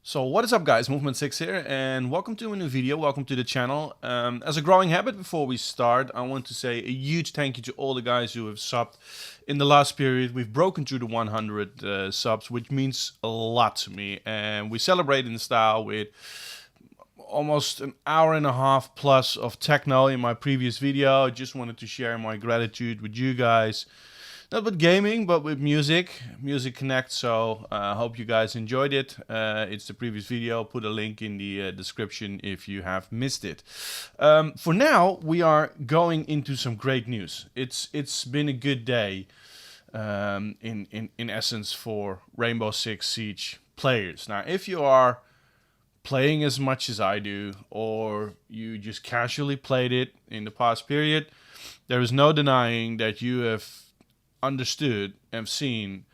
So what is up guys, Movement 6 here and welcome to a new video, welcome to the channel. As a growing habit before we start, I want to say a huge thank you to all the guys who have subbed in the last period. We've broken through the 100 subs, which means a lot to me, and we celebrate in style with almost an hour and a half plus of techno in my previous video. I just wanted to share my gratitude with you guys. Not with gaming, but with Music Connect. So I hope you guys enjoyed it. It's the previous video. I'll put a link in the description if you have missed it. For now, we are going into some great news. It's been a good day, in essence, for Rainbow Six Siege players. Now, if you are playing as much as I do, or you just casually played it in the past period, there is no denying that you have understood and seen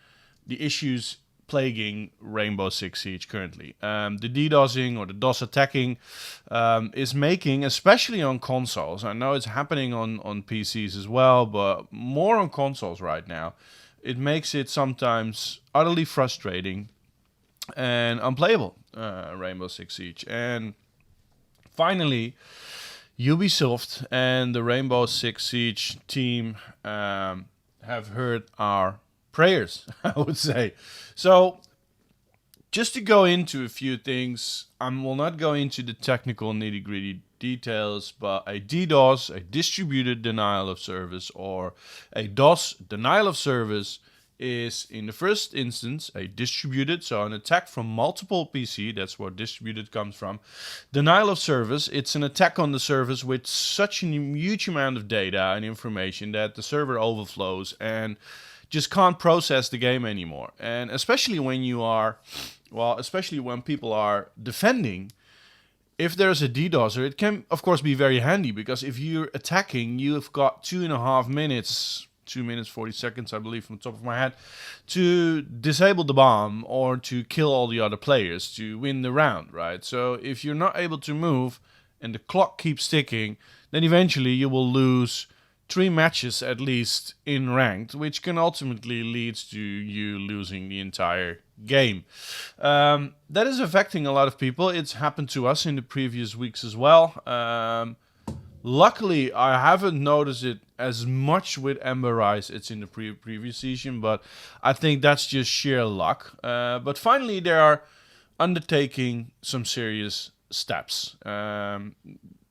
the issues plaguing Rainbow Six Siege currently. The DDoSing or the DOS attacking is making, especially on consoles, I know it's happening on PCs as well, but more on consoles right now, it makes it sometimes utterly frustrating and unplayable, Rainbow Six Siege. And finally, Ubisoft and the Rainbow Six Siege team have heard our prayers, I would say. So, just to go into a few things, I will not go into the technical nitty-gritty details, but a DDoS, a distributed denial of service, or a DOS, denial of service, is in the first instance a distributed, so an attack from multiple PC, that's where distributed comes from. Denial of service, it's an attack on the service with such a huge amount of data and information that the server overflows and just can't process the game anymore. And especially when especially when people are defending, if there's a DDoSer, it can of course be very handy, because if you're attacking, you've got 2.5 minutes, 2 minutes 40 seconds, I believe, from the top of my head, to disable the bomb or to kill all the other players to win the round, right? So if you're not able to move and the clock keeps ticking, then eventually you will lose 3 matches at least in ranked, which can ultimately lead to you losing the entire game. That is affecting a lot of people. It's happened to us in the previous weeks as well. Luckily, I haven't noticed it as much with Ember Rise. It's in the previous season, but I think that's just sheer luck. But finally, they are undertaking some serious steps.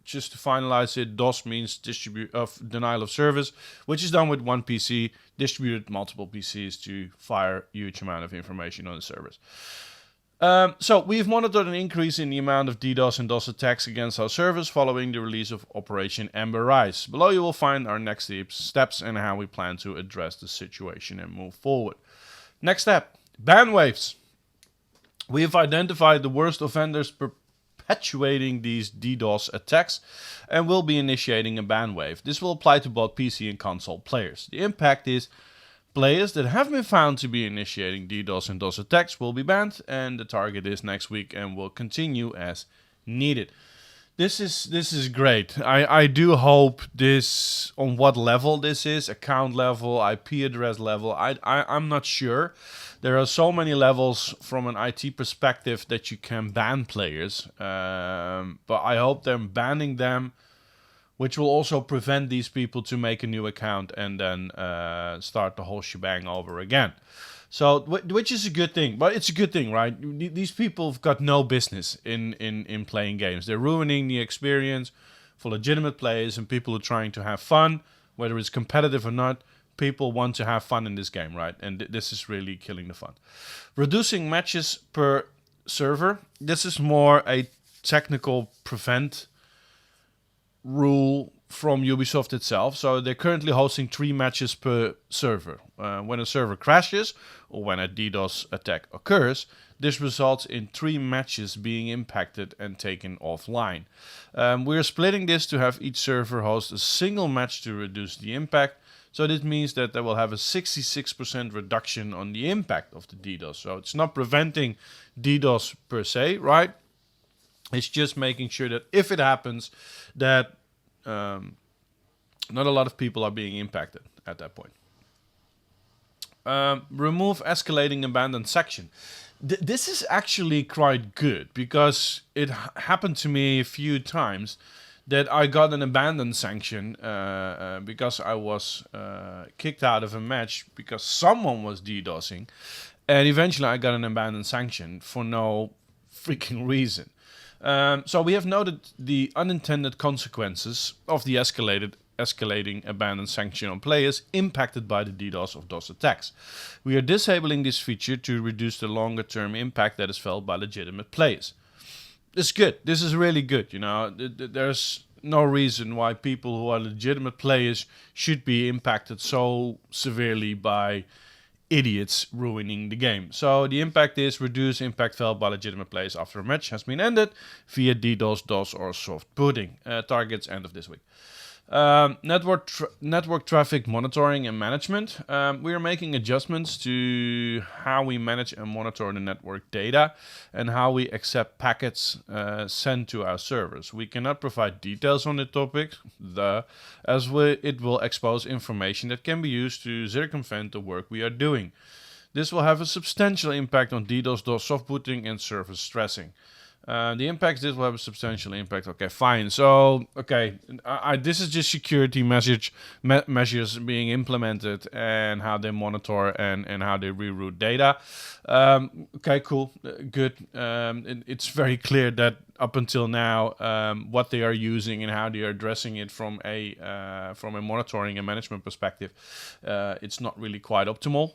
Just to finalize it, DOS means denial of service, which is done with one PC, distributed multiple PCs to fire huge amount of information on the servers. So we've monitored an increase in the amount of DDoS and DOS attacks against our servers following the release of Operation Ember Rise. Below you will find our next steps and how we plan to address the situation and move forward. Next step, ban waves. We have identified the worst offenders perpetuating these DDoS attacks and will be initiating a ban wave. This will apply to both PC and console players. The impact is players that have been found to be initiating DDoS and DOS attacks will be banned, and the target is next week and will continue as needed. This is great. I do hope this, on what level this is, account level, IP address level, I'm not sure. There are so many levels from an IT perspective that you can ban players, but I hope they're banning them, which will also prevent these people to make a new account and then start the whole shebang over again. So, which is a good thing. But it's a good thing, right? These people have got no business in playing games. They're ruining the experience for legitimate players and people who are trying to have fun, whether it's competitive or not. People want to have fun in this game, right? And this is really killing the fun. Reducing matches per server. This is more a technical prevent rule from Ubisoft itself. So they're currently hosting 3 matches per server. When a server crashes or when a DDoS attack occurs, this results in 3 matches being impacted and taken offline. We're splitting this to have each server host a single match to reduce the impact. So this means that they will have a 66% reduction on the impact of the DDoS. So it's not preventing DDoS per se, right? It's just making sure that if it happens, that not a lot of people are being impacted at that point. Remove escalating abandoned section. This is actually quite good because it happened to me a few times that I got an abandon sanction because I was kicked out of a match because someone was DDoSing, and eventually I got an abandon sanction for no freaking reason. So we have noted the unintended consequences of the escalating abandon sanction on players impacted by the DDoS of DOS attacks. We are disabling this feature to reduce the longer term impact that is felt by legitimate players. It's good. This is really good. There's no reason why people who are legitimate players should be impacted so severely by idiots ruining the game. So the impact is reduced impact felt by legitimate players after a match has been ended via DDoS, DOS, or soft booting. Targets end of this week. Network traffic monitoring and management. We are making adjustments to how we manage and monitor the network data and how we accept packets sent to our servers. We cannot provide details on the topic, it will expose information that can be used to circumvent the work we are doing. This will have a substantial impact on DDoS, DOS, soft booting, and server stressing. The impact, this will have a substantial impact. Okay, fine. So, this is just security measures being implemented and how they monitor and how they reroute data. Okay, cool, good. It's very clear that up until now, what they are using and how they are addressing it from a monitoring and management perspective, it's not really quite optimal.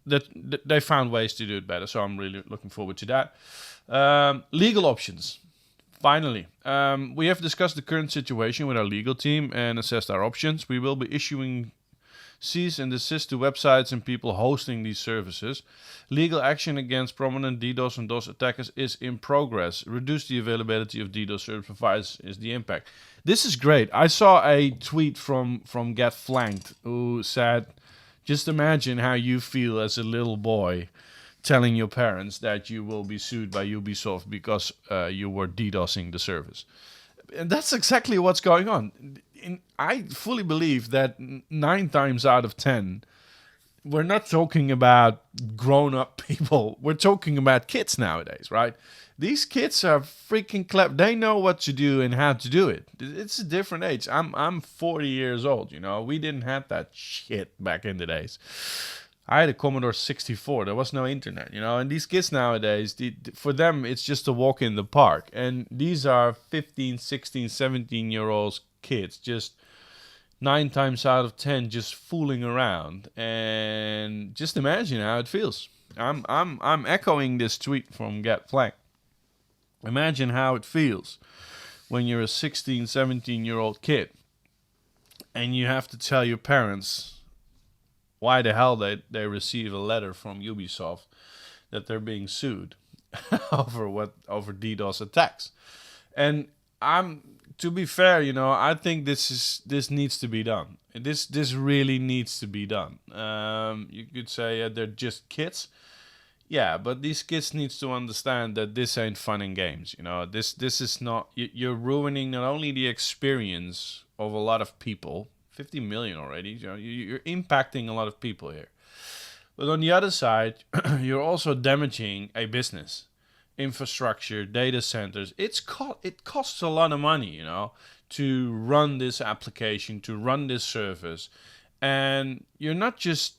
That they found ways to do it better, so I'm really looking forward to that. Legal options. Finally, we have discussed the current situation with our legal team and assessed our options. We will be issuing cease and desist to websites and people hosting these services. Legal action against prominent DDoS and DOS attackers is in progress. Reduce the availability of DDoS service providers is the impact. This is great. I saw a tweet from Get Flanked who said, just imagine how you feel as a little boy telling your parents that you will be sued by Ubisoft because you were DDoSing the service. And that's exactly what's going on. I fully believe that 9 times out of 10, we're not talking about grown-up people. We're talking about kids nowadays, right? These kids are freaking clever. They know what to do and how to do it. It's a different age. I'm 40 years old, We didn't have that shit back in the days. I had a Commodore 64. There was no internet, And these kids nowadays, for them, it's just a walk in the park. And these are 15, 16, 17-year-old kids, just 9 times out of 10, just fooling around. And just imagine how it feels. I'm echoing this tweet from Get Flanked. Imagine how it feels when you're a 16, 17-year-old kid and you have to tell your parents why the hell they receive a letter from Ubisoft that they're being sued over DDoS attacks. And to be fair, I think this needs to be done. This really needs to be done. You could say they're just kids. Yeah, but these kids needs to understand that this ain't fun and games. This is not. You're ruining not only the experience of a lot of people, 50 million already. You're impacting a lot of people here. But on the other side, you're also damaging a business, infrastructure, data centers. It costs a lot of money, to run this application, to run this service, and you're not just.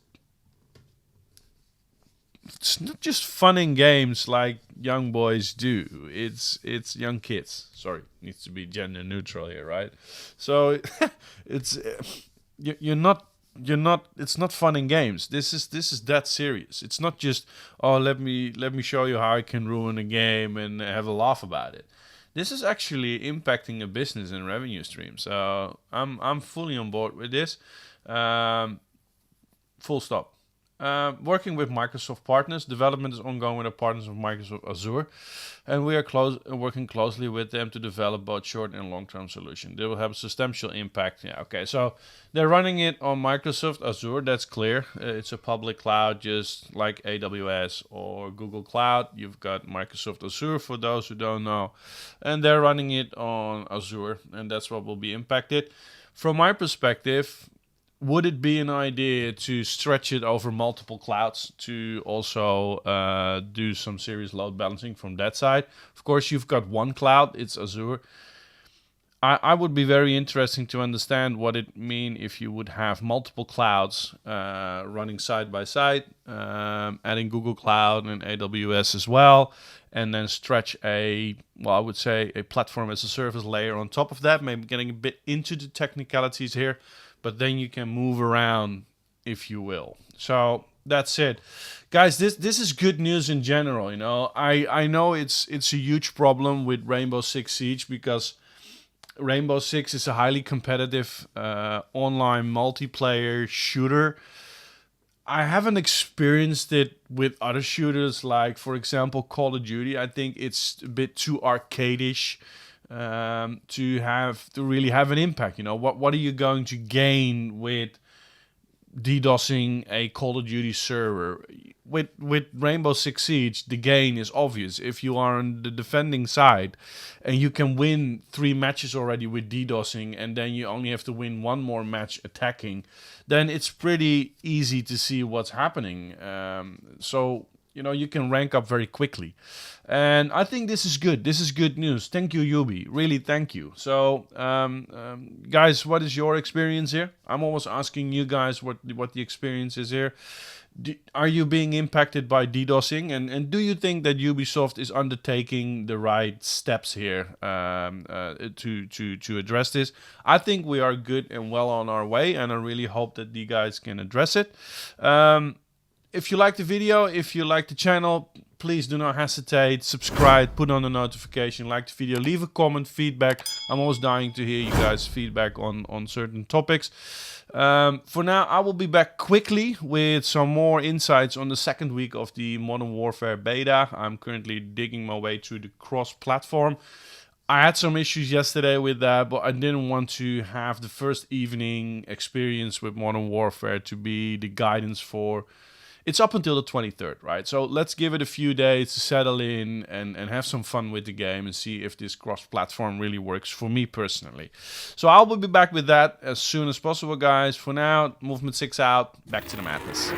It's not just fun and games like young boys do. It's young kids. Sorry, needs to be gender neutral here, right? So it's you're not. It's not fun and games. This is that serious. It's not just let me show you how I can ruin a game and have a laugh about it. This is actually impacting a business and revenue stream. So I'm fully on board with this. Full stop. Working with Microsoft partners, development is ongoing with our partners of Microsoft Azure, and we are working closely with them to develop both short and long-term solutions. They will have a substantial impact. Yeah, okay, so they're running it on Microsoft Azure, that's clear. It's a public cloud, just like AWS or Google Cloud. You've got Microsoft Azure, for those who don't know, and they're running it on Azure, and that's what will be impacted. From my perspective, would it be an idea to stretch it over multiple clouds to also do some serious load balancing from that side? Of course, you've got one cloud, it's Azure. I would be very interesting to understand what it mean if you would have multiple clouds running side by side, adding Google Cloud and AWS as well, and then stretch I would say a platform as a service layer on top of that, maybe getting a bit into the technicalities here, but then you can move around, if you will. So that's it, guys. This is good news in general. You know, I know it's a huge problem with Rainbow Six Siege, because Rainbow Six is a highly competitive online multiplayer shooter. I haven't experienced it with other shooters, like, for example, Call of Duty. I think it's a bit too arcadish to really have an impact. You know, what are you going to gain with DDoSing a Call of Duty server? With Rainbow Six Siege, the gain is obvious. If you are on the defending side and you can win 3 matches already with DDoSing, and then you only have to win 1 more match attacking, then it's pretty easy to see what's happening. So, you know, you can rank up very quickly. And I think this is good. This is good news. Thank you, Ubi. Really, thank you. So, guys, what is your experience here? I'm always asking you guys what the experience is here. Are you being impacted by DDoSing? And do you think that Ubisoft is undertaking the right steps here to address this? I think we are good and well on our way, and I really hope that you guys can address it. If you like the video, if you like the channel, please do not hesitate. Subscribe, put on the notification, like the video, leave a comment, feedback. I'm always dying to hear you guys' feedback on certain topics. For now, I will be back quickly with some more insights on the second week of the Modern Warfare beta. I'm currently digging my way through the cross-platform. I had some issues yesterday with that, but I didn't want to have the first evening experience with Modern Warfare to be the guidance for... It's up until the 23rd, right? So let's give it a few days to settle in and have some fun with the game and see if this cross-platform really works for me personally. So I will be back with that as soon as possible, guys. For now, Movement 6 out. Back to the madness.